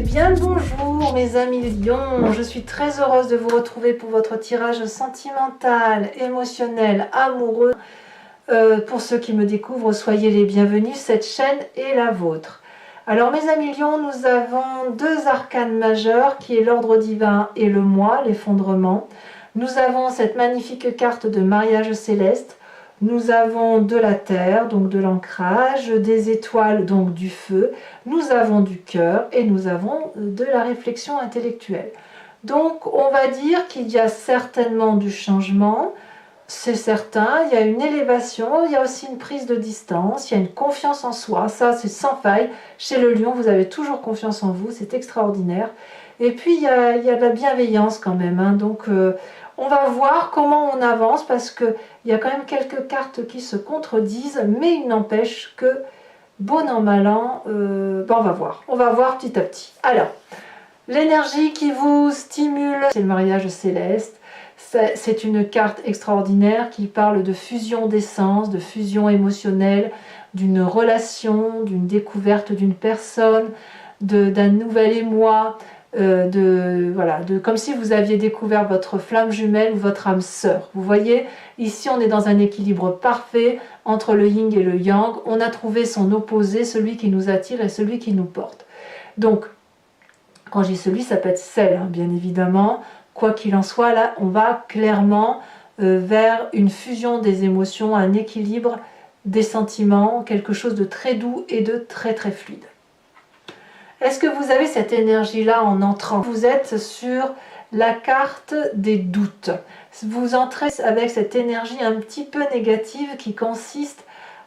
bien le bonjour mes amis lions, je suis très heureuse de vous retrouver pour votre tirage sentimental, émotionnel, amoureux. Pour ceux qui me découvrent, soyez les bienvenus, cette chaîne est la vôtre. Alors mes amis lions, nous avons deux arcanes majeurs qui est l'ordre divin et le moi, l'effondrement. Nous avons cette magnifique carte de mariage céleste. Nous avons de la terre, donc de l'ancrage, des étoiles, donc du feu. Nous avons du cœur et nous avons de la réflexion intellectuelle. Donc on va dire qu'il y a certainement du changement, c'est certain. Il y a une élévation, il y a aussi une prise de distance, il y a une confiance en soi. Ça c'est sans faille. Chez le lion, vous avez toujours confiance en vous, c'est extraordinaire. Et puis il y a de la bienveillance quand même, hein. Donc on va voir comment on avance parce qu'il y a quand même quelques cartes qui se contredisent, mais il n'empêche que, bon an, mal an, on va voir petit à petit. Alors, l'énergie qui vous stimule, c'est le mariage céleste. C'est une carte extraordinaire qui parle de fusion d'essence, de fusion émotionnelle, d'une relation, d'une découverte d'une personne, d'un nouvel émoi. Comme si vous aviez découvert votre flamme jumelle ou votre âme sœur. Vous voyez, ici on est dans un équilibre parfait entre le yin et le yang. On a trouvé son opposé, celui qui nous attire et celui qui nous porte. Donc, quand je dis celui, ça peut être celle, hein, bien évidemment. Quoi qu'il en soit, là, on va clairement vers une fusion des émotions, un équilibre des sentiments, quelque chose de très doux et de très très fluide. Est-ce que vous avez cette énergie-là en entrant? Vous êtes sur la carte des doutes. Vous entrez avec cette énergie un petit peu négative qui consiste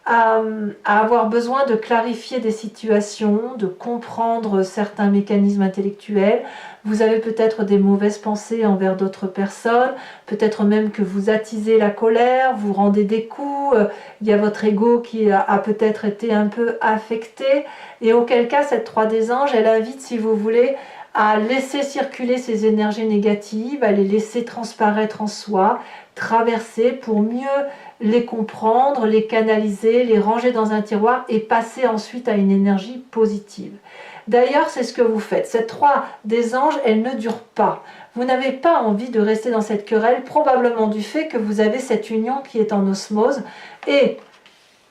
à avoir besoin de clarifier des situations, de comprendre certains mécanismes intellectuels. Vous avez peut-être des mauvaises pensées envers d'autres personnes, peut-être même que vous attisez la colère, vous rendez des coups, il y a votre ego qui a peut-être été un peu affecté, et auquel cas cette 3 des anges, elle invite, si vous voulez, à laisser circuler ces énergies négatives, à les laisser transparaître en soi, traverser pour mieux les comprendre, les canaliser, les ranger dans un tiroir et passer ensuite à une énergie positive. D'ailleurs, c'est ce que vous faites. Cette 3 des anges, elle ne dure pas. Vous n'avez pas envie de rester dans cette querelle, probablement du fait que vous avez cette union qui est en osmose. Et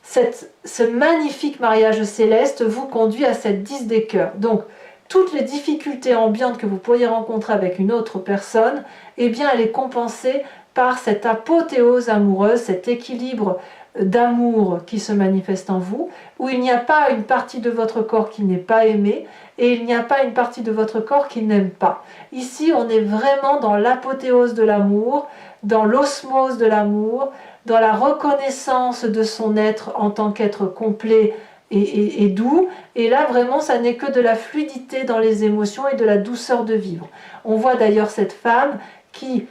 ce magnifique mariage céleste vous conduit à cette 10 des cœurs. Donc, toutes les difficultés ambiantes que vous pourriez rencontrer avec une autre personne, eh bien, elle est compensée par cette apothéose amoureuse, cet équilibre d'amour qui se manifeste en vous, où il n'y a pas une partie de votre corps qui n'est pas aimée, et il n'y a pas une partie de votre corps qui n'aime pas. Ici, on est vraiment dans l'apothéose de l'amour, dans l'osmose de l'amour, dans la reconnaissance de son être en tant qu'être complet et doux, et là vraiment ça n'est que de la fluidité dans les émotions et de la douceur de vivre. On voit d'ailleurs cette femme qui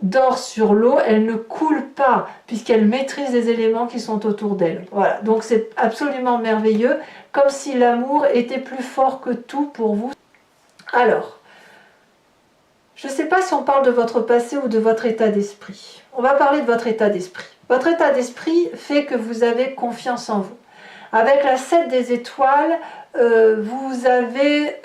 dort sur l'eau, elle ne coule pas puisqu'elle maîtrise les éléments qui sont autour d'elle. Voilà, donc c'est absolument merveilleux, comme si l'amour était plus fort que tout pour vous. Alors, je ne sais pas si on parle de votre passé ou de votre état d'esprit. On va parler de votre état d'esprit. Votre état d'esprit fait que vous avez confiance en vous. Avec la 7 des étoiles, vous avez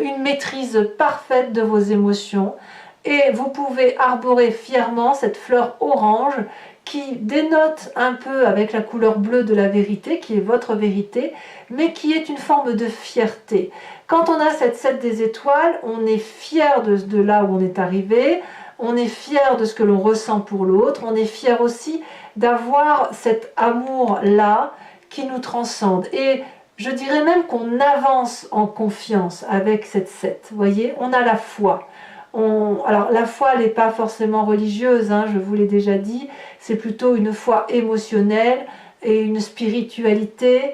une maîtrise parfaite de vos émotions et vous pouvez arborer fièrement cette fleur orange qui dénote un peu avec la couleur bleue de la vérité, qui est votre vérité, mais qui est une forme de fierté. Quand on a cette 7 des étoiles, on est fier de là où on est arrivé, on est fier de ce que l'on ressent pour l'autre, on est fier aussi d'avoir cet amour-là qui nous transcende. Et je dirais même qu'on avance en confiance avec cette 7. Vous voyez, on a la foi. Alors la foi, elle n'est pas forcément religieuse, hein, je vous l'ai déjà dit, c'est plutôt une foi émotionnelle et une spiritualité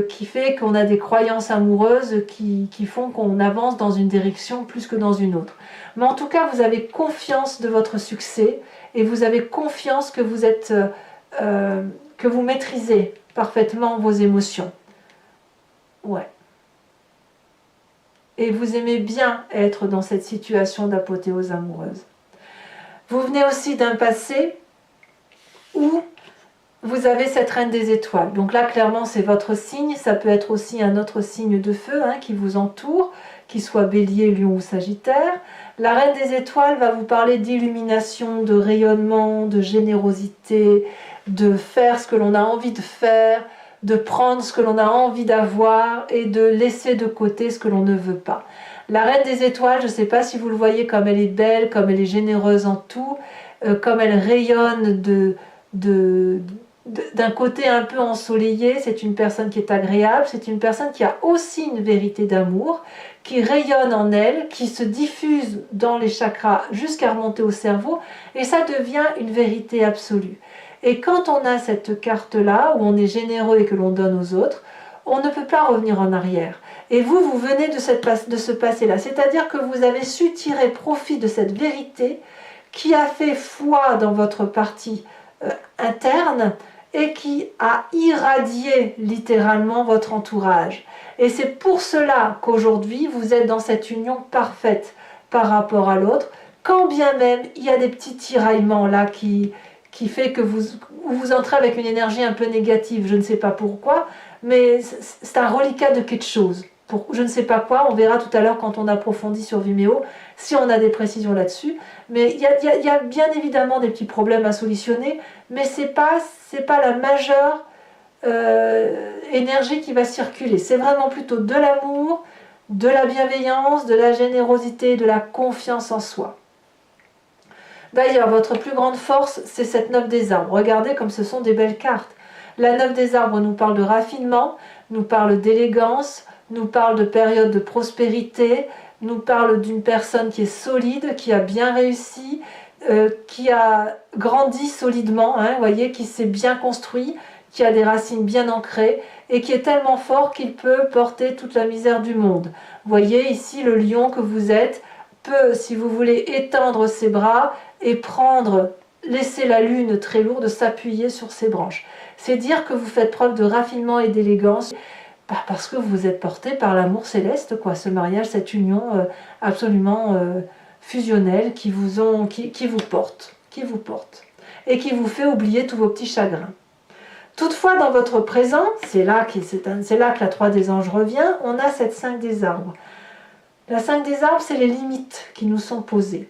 qui fait qu'on a des croyances amoureuses qui font qu'on avance dans une direction plus que dans une autre. Mais en tout cas, vous avez confiance de votre succès et vous avez confiance que vous êtes, que vous maîtrisez parfaitement vos émotions. Ouais. Et vous aimez bien être dans cette situation d'apothéose amoureuse. Vous venez aussi d'un passé où vous avez cette reine des étoiles. Donc là, clairement, c'est votre signe. Ça peut être aussi un autre signe de feu, hein, qui vous entoure, qu'il soit Bélier, Lion ou Sagittaire. La Reine des Étoiles va vous parler d'illumination, de rayonnement, de générosité, de faire ce que l'on a envie de faire, de prendre ce que l'on a envie d'avoir et de laisser de côté ce que l'on ne veut pas. La Reine des Étoiles, je ne sais pas si vous le voyez, comme elle est belle, comme elle est généreuse en tout, comme elle rayonne d'un côté un peu ensoleillé. C'est une personne qui est agréable, c'est une personne qui a aussi une vérité d'amour, qui rayonne en elle, qui se diffuse dans les chakras jusqu'à remonter au cerveau, et ça devient une vérité absolue. Et quand on a cette carte-là, où on est généreux et que l'on donne aux autres, on ne peut pas revenir en arrière. Et vous, vous venez de ce passé-là, c'est-à-dire que vous avez su tirer profit de cette vérité qui a fait foi dans votre partie interne et qui a irradié littéralement votre entourage. Et c'est pour cela qu'aujourd'hui, vous êtes dans cette union parfaite par rapport à l'autre, quand bien même il y a des petits tiraillements là qui fait que vous entrez avec une énergie un peu négative, je ne sais pas pourquoi, mais c'est un reliquat de quelque chose. Pour je ne sais pas quoi, on verra tout à l'heure quand on approfondit sur Vimeo, si on a des précisions là-dessus. Mais il y a bien évidemment des petits problèmes à solutionner, mais c'est pas la majeure énergie qui va circuler. C'est vraiment plutôt de l'amour, de la bienveillance, de la générosité, de la confiance en soi. D'ailleurs, votre plus grande force, c'est cette 9 des arbres. Regardez comme ce sont des belles cartes. La 9 des arbres nous parle de raffinement, nous parle d'élégance, nous parle de période de prospérité, nous parle d'une personne qui est solide, qui a bien réussi, qui a grandi solidement, hein, voyez, qui s'est bien construit, qui a des racines bien ancrées et qui est tellement fort qu'il peut porter toute la misère du monde. Voyez ici le lion que vous êtes peut, si vous voulez, étendre ses bras et laisser la lune très lourde s'appuyer sur ses branches. C'est dire que vous faites preuve de raffinement et d'élégance parce que vous êtes porté par l'amour céleste, quoi, ce mariage, cette union absolument fusionnelle qui vous porte et qui vous fait oublier tous vos petits chagrins. Toutefois, dans votre présent, c'est là que la 3 des anges revient, on a cette 5 des arbres. La 5 des arbres, c'est les limites qui nous sont posées.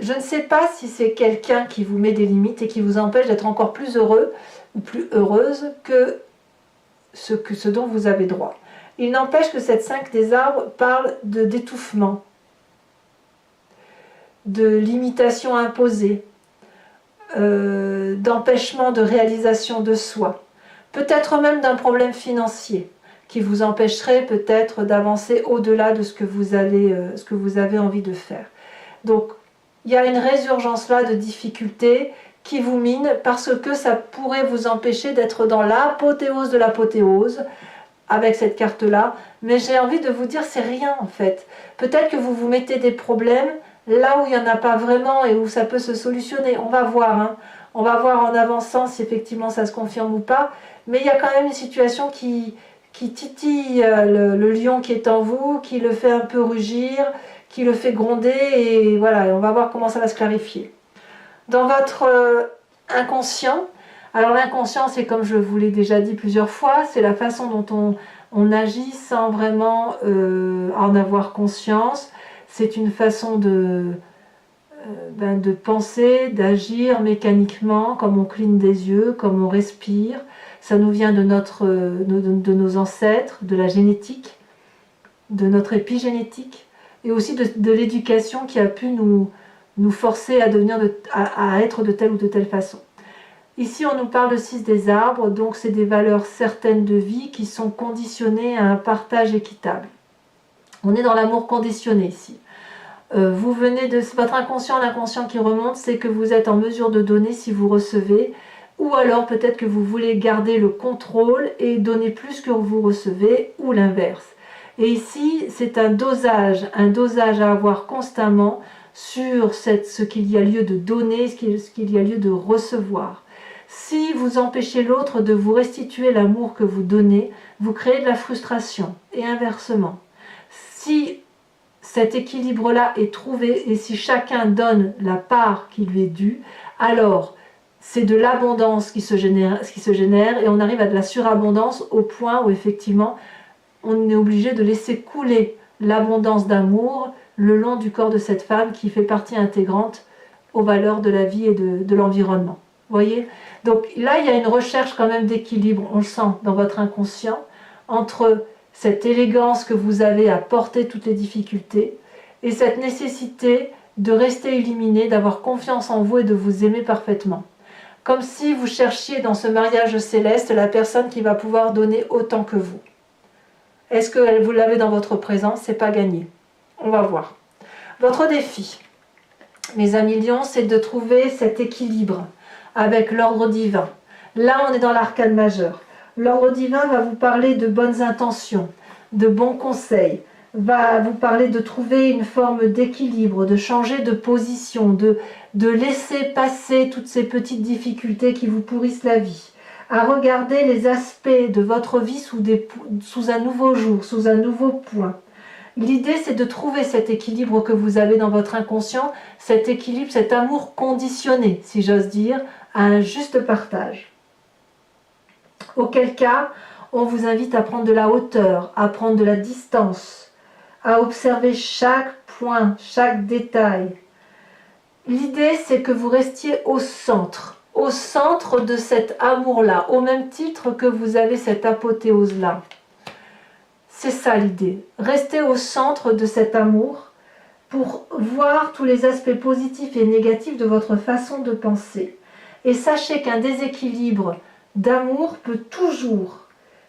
Je ne sais pas si c'est quelqu'un qui vous met des limites et qui vous empêche d'être encore plus heureux ou plus heureuse que ce dont vous avez droit. Il n'empêche que cette 5 des arbres parle d'étouffement, de limitation imposée, d'empêchement de réalisation de soi, peut-être même d'un problème financier qui vous empêcherait peut-être d'avancer au-delà de ce que vous avez envie de faire. Donc, il y a une résurgence là de difficultés qui vous mine parce que ça pourrait vous empêcher d'être dans l'apothéose de l'apothéose avec cette carte-là. Mais j'ai envie de vous dire, c'est rien en fait. Peut-être que vous vous mettez des problèmes là où il n'y en a pas vraiment et où ça peut se solutionner. On va voir, hein. On va voir en avançant si effectivement ça se confirme ou pas. Mais il y a quand même une situation qui titille le lion qui est en vous, qui le fait un peu rugir, qui le fait gronder, et voilà, on va voir comment ça va se clarifier. Dans votre inconscient, alors l'inconscient, c'est comme je vous l'ai déjà dit plusieurs fois, c'est la façon dont on agit sans vraiment en avoir conscience. C'est une façon de penser, d'agir mécaniquement, comme on cligne des yeux, comme on respire. Ça nous vient de nos ancêtres, de la génétique, de notre épigénétique, et aussi de l'éducation qui a pu nous forcer à être de telle ou de telle façon. Ici, on nous parle de 6 des arbres, donc c'est des valeurs certaines de vie qui sont conditionnées à un partage équitable. On est dans l'amour conditionné ici. Vous venez de votre inconscient, l'inconscient qui remonte, c'est que vous êtes en mesure de donner si vous recevez, ou alors peut-être que vous voulez garder le contrôle et donner plus que vous recevez, ou l'inverse. Et ici, c'est un dosage à avoir constamment sur ce qu'il y a lieu de donner, ce qu'il y a lieu de recevoir. Si vous empêchez l'autre de vous restituer l'amour que vous donnez, vous créez de la frustration, et inversement. Si cet équilibre-là est trouvé, et si chacun donne la part qui lui est due, alors c'est de l'abondance qui se génère, et on arrive à de la surabondance au point où effectivement on est obligé de laisser couler l'abondance d'amour le long du corps de cette femme qui fait partie intégrante aux valeurs de la vie et de l'environnement. Vous voyez? Donc là, il y a une recherche quand même d'équilibre, on le sent dans votre inconscient, entre cette élégance que vous avez à porter toutes les difficultés et cette nécessité de rester illuminé, d'avoir confiance en vous et de vous aimer parfaitement. Comme si vous cherchiez dans ce mariage céleste la personne qui va pouvoir donner autant que vous. Est-ce que vous l'avez dans votre présence? C'est pas gagné. On va voir. Votre défi, mes amis lions, c'est de trouver cet équilibre avec l'ordre divin. Là, on est dans l'arcane majeur. L'ordre divin va vous parler de bonnes intentions, de bons conseils, va vous parler de trouver une forme d'équilibre, de changer de position, de laisser passer toutes ces petites difficultés qui vous pourrissent la vie, à regarder les aspects de votre vie sous un nouveau jour, sous un nouveau point. L'idée, c'est de trouver cet équilibre que vous avez dans votre inconscient, cet équilibre, cet amour conditionné, si j'ose dire, à un juste partage. Auquel cas, on vous invite à prendre de la hauteur, à prendre de la distance, à observer chaque point, chaque détail. L'idée, c'est que vous restiez au centre de cet amour-là, au même titre que vous avez cette apothéose-là. C'est ça l'idée, rester au centre de cet amour pour voir tous les aspects positifs et négatifs de votre façon de penser. Et sachez qu'un déséquilibre d'amour peut toujours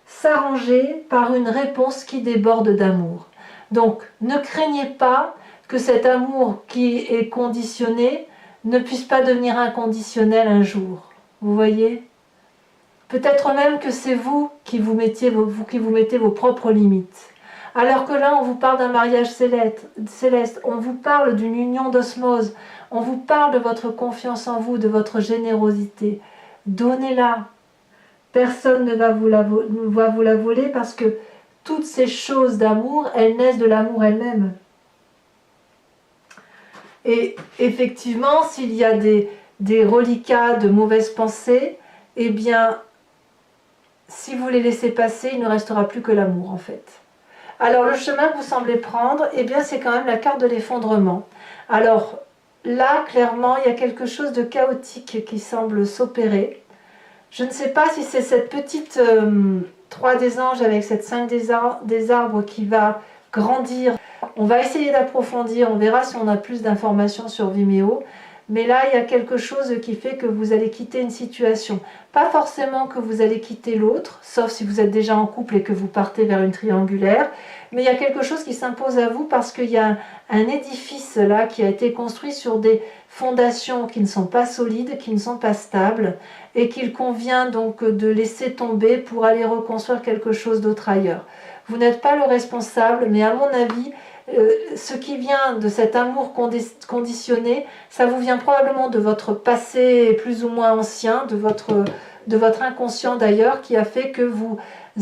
s'arranger par une réponse qui déborde d'amour. Donc ne craignez pas que cet amour qui est conditionné ne puisse pas devenir inconditionnel un jour. Vous voyez ? Peut-être même que c'est vous qui vous mettez vos propres limites. Alors que là, on vous parle d'un mariage céleste, on vous parle d'une union d'osmose, on vous parle de votre confiance en vous, de votre générosité. Donnez-la. Personne ne va vous la voler parce que toutes ces choses d'amour, elles naissent de l'amour elle-même. Et effectivement, s'il y a des reliquats de mauvaises pensées, eh bien, si vous les laissez passer, il ne restera plus que l'amour en fait. Alors le chemin que vous semblez prendre, eh bien c'est quand même la carte de l'effondrement. Alors là, clairement, il y a quelque chose de chaotique qui semble s'opérer. Je ne sais pas si c'est cette petite 3 des anges avec cette 5 des arbres qui va grandir. On va essayer d'approfondir, on verra si on a plus d'informations sur Vimeo. Mais là, il y a quelque chose qui fait que vous allez quitter une situation. Pas forcément que vous allez quitter l'autre, sauf si vous êtes déjà en couple et que vous partez vers une triangulaire. Mais il y a quelque chose qui s'impose à vous parce qu'il y a un édifice là qui a été construit sur des fondations qui ne sont pas solides, qui ne sont pas stables et qu'il convient donc de laisser tomber pour aller reconstruire quelque chose d'autre ailleurs. Vous n'êtes pas le responsable, mais à mon avis, ce qui vient de cet amour conditionné, ça vous vient probablement de votre passé plus ou moins ancien, de votre inconscient d'ailleurs, qui a fait que vous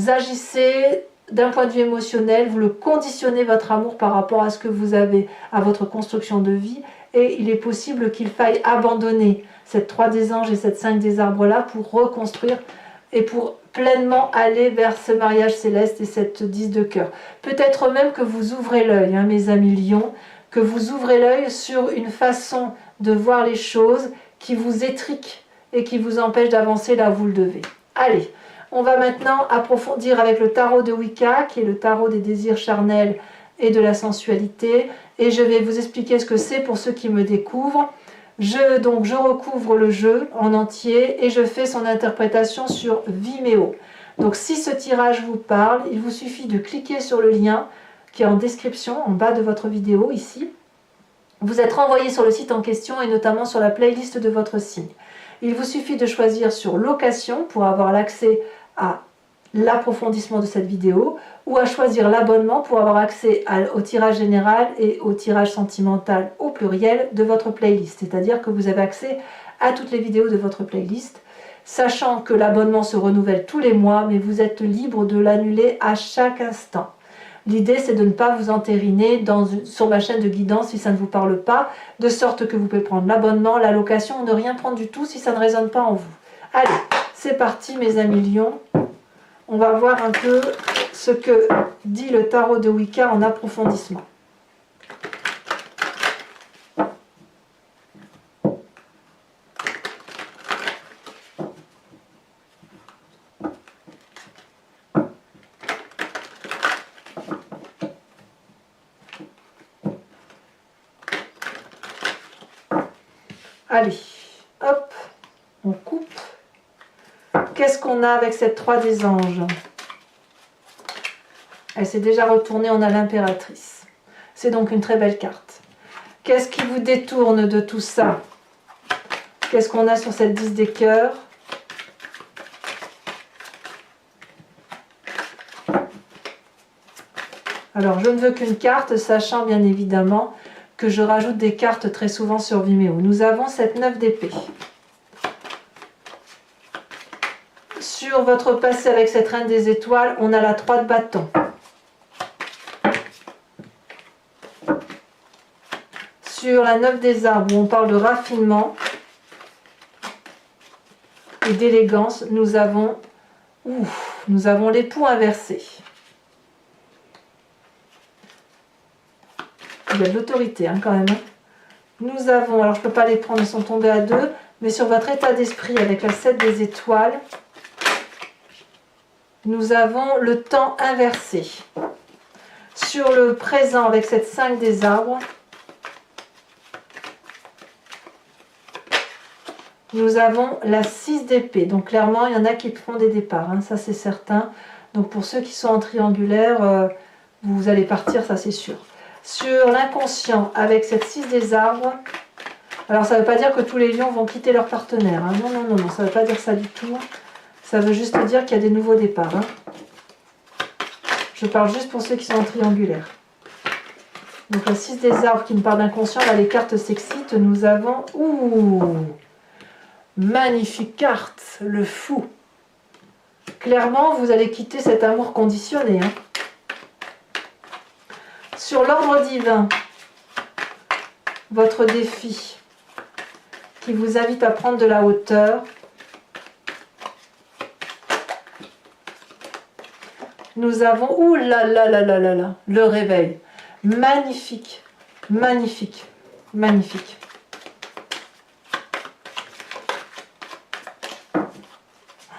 agissez d'un point de vue émotionnel, vous le conditionnez votre amour par rapport à ce que vous avez, à votre construction de vie, et il est possible qu'il faille abandonner cette 3 des anges et cette 5 des arbres là pour reconstruire et pour pleinement aller vers ce mariage céleste et cette 10 de cœur. Peut-être même que vous ouvrez l'œil, hein, mes amis lions, que vous ouvrez l'œil sur une façon de voir les choses qui vous étrique et qui vous empêche d'avancer là où vous le devez. Allez, on va maintenant approfondir avec le tarot de Wicca, qui est le tarot des désirs charnels et de la sensualité, et je vais vous expliquer ce que c'est pour ceux qui me découvrent. Je recouvre le jeu en entier et je fais son interprétation sur Vimeo. Donc si ce tirage vous parle, il vous suffit de cliquer sur le lien qui est en description, en bas de votre vidéo ici. Vous êtes renvoyé sur le site en question et notamment sur la playlist de votre signe. Il vous suffit de choisir sur location pour avoir l'accès à l'approfondissement de cette vidéo ou à choisir l'abonnement pour avoir accès au tirage général et au tirage sentimental au pluriel de votre playlist. C'est-à-dire que vous avez accès à toutes les vidéos de votre playlist, sachant que l'abonnement se renouvelle tous les mois, mais vous êtes libre de l'annuler à chaque instant. L'idée, c'est de ne pas vous entériner sur ma chaîne de guidance si ça ne vous parle pas, de sorte que vous pouvez prendre l'abonnement, la location ou ne rien prendre du tout si ça ne résonne pas en vous. Allez, c'est parti mes amis lions. On va voir un peu ce que dit le tarot de Wicca en approfondissement. Allez, hop, on coupe. Qu'est-ce qu'on a avec cette 3 des anges? Elle s'est déjà retournée, on a l'impératrice. C'est donc une très belle carte. Qu'est-ce qui vous détourne de tout ça? Qu'est-ce qu'on a sur cette 10 des cœurs? Alors, je ne veux qu'une carte, sachant bien évidemment que je rajoute des cartes très souvent sur Vimeo. Nous avons cette 9 d'épée. Sur votre passé avec cette reine des étoiles, on a la 3 de bâton. Sur la 9 des arbres, où on parle de raffinement et d'élégance, nous avons l'époux inversé. Il y a de l'autorité quand même. Nous avons, alors je ne peux pas les prendre, ils sont tombés à 2, mais sur votre état d'esprit avec la 7 des étoiles, nous avons le temps inversé. Sur le présent avec cette 5 des arbres, nous avons la 6 d'épée. Donc clairement, il y en a qui font des départs, ça c'est certain. Donc pour ceux qui sont en triangulaire, vous allez partir, ça c'est sûr. Sur l'inconscient, avec cette 6 des arbres, alors ça ne veut pas dire que tous les lions vont quitter leur partenaire. Non, non, non, non, ça ne veut pas dire ça du tout. Ça veut juste dire qu'il y a des nouveaux départs. Je parle juste pour ceux qui sont en triangulaire. Donc la 6 des arbres qui me parle d'inconscient, là les cartes s'excitent. Nous avons... Magnifique carte, le fou. Clairement, vous allez quitter cet amour conditionné. Sur l'ordre divin, votre défi qui vous invite à prendre de la hauteur. Nous avons, ouh là là là là là là, le réveil. Magnifique, magnifique, magnifique.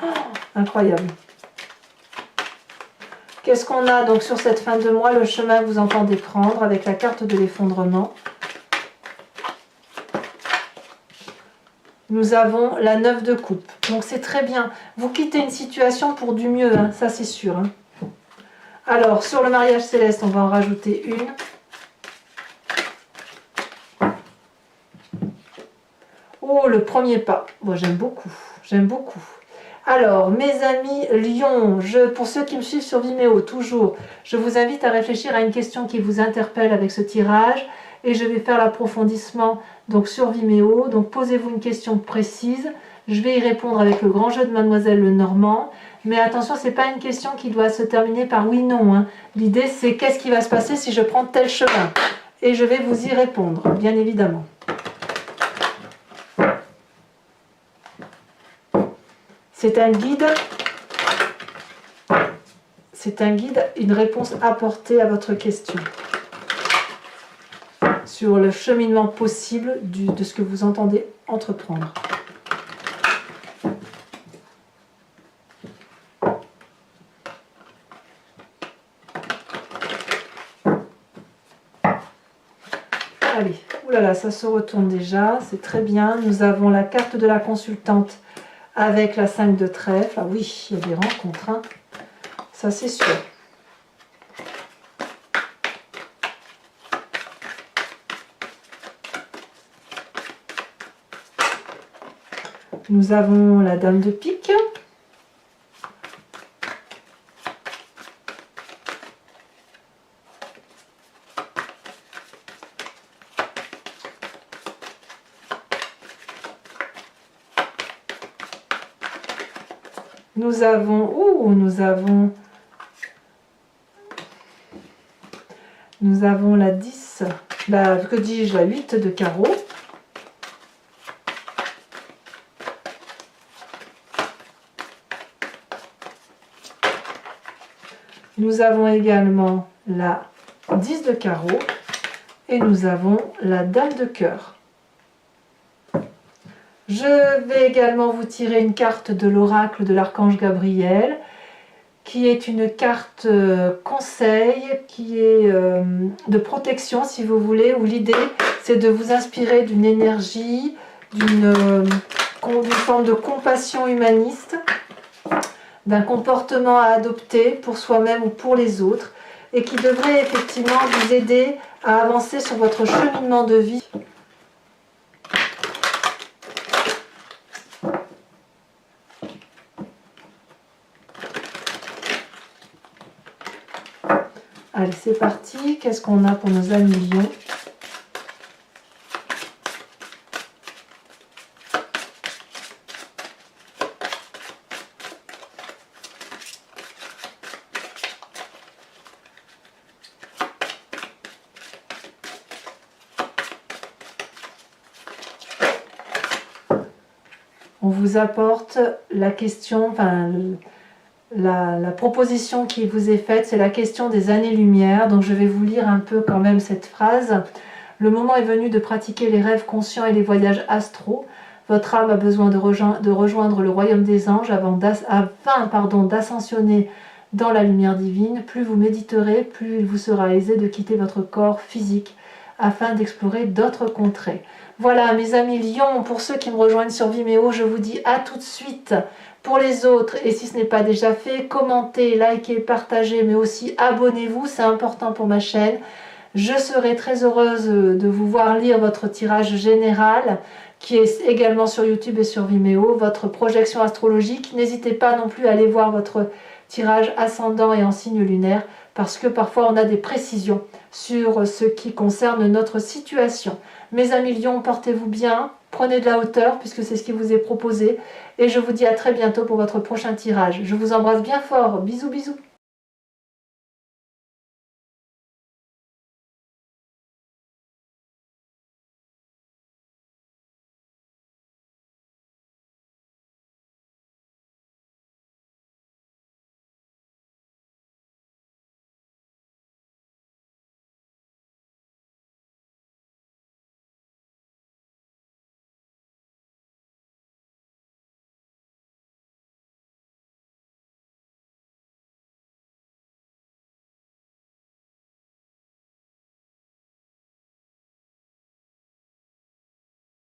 Oh, incroyable. Qu'est-ce qu'on a donc sur cette fin de mois? Le chemin que vous entendez prendre avec la carte de l'effondrement. Nous avons la 9 de coupe. Donc c'est très bien. Vous quittez une situation pour du mieux, ça c'est sûr. Alors, sur le mariage céleste, on va en rajouter une. Oh, le premier pas. Moi, j'aime beaucoup. J'aime beaucoup. Alors, mes amis Lion, pour ceux qui me suivent sur Vimeo, toujours, je vous invite à réfléchir à une question qui vous interpelle avec ce tirage. Et je vais faire l'approfondissement donc sur Vimeo. Donc, posez-vous une question précise. Je vais y répondre avec le grand jeu de Mademoiselle Lenormand. Mais attention, ce n'est pas une question qui doit se terminer par oui-non. L'idée, c'est qu'est-ce qui va se passer si je prends tel chemin? Et je vais vous y répondre, bien évidemment. C'est un guide. C'est un guide, une réponse apportée à votre question. Sur le cheminement possible de ce que vous entendez entreprendre. Allez, oulala, ça se retourne déjà, c'est très bien. Nous avons la carte de la consultante avec la 5 de trèfle. Ah oui, il y a des rencontres, ça c'est sûr. Nous avons la dame de pique. Nous avons la 10, que dis-je, la 8 de carreau. Nous avons également la 10 de carreau et nous avons la dame de cœur. Je vais également vous tirer une carte de l'oracle de l'archange Gabriel, qui est une carte conseil, qui est de protection si vous voulez, où l'idée c'est de vous inspirer d'une énergie, d'une forme de compassion humaniste, d'un comportement à adopter pour soi-même ou pour les autres, et qui devrait effectivement vous aider à avancer sur votre cheminement de vie. Allez, c'est parti. Qu'est-ce qu'on a pour nos amis lions? On vous apporte la question, enfin la proposition qui vous est faite, c'est la question des années-lumière. Donc je vais vous lire un peu quand même cette phrase. Le moment est venu de pratiquer les rêves conscients et les voyages astraux. Votre âme a besoin de rejoindre le royaume des anges afin d'ascensionner dans la lumière divine. Plus vous méditerez, plus il vous sera aisé de quitter votre corps physique afin d'explorer d'autres contrées. Voilà mes amis lions, pour ceux qui me rejoignent sur Vimeo, je vous dis à tout de suite. Pour les autres, et si ce n'est pas déjà fait, commentez, likez, partagez, mais aussi abonnez-vous, c'est important pour ma chaîne. Je serai très heureuse de vous voir lire votre tirage général, qui est également sur YouTube et sur Vimeo, votre projection astrologique. N'hésitez pas non plus à aller voir votre tirage ascendant et en signe lunaire, parce que parfois on a des précisions sur ce qui concerne notre situation. Mes amis lions, portez-vous bien, prenez de la hauteur puisque c'est ce qui vous est proposé et je vous dis à très bientôt pour votre prochain tirage. Je vous embrasse bien fort, bisous bisous.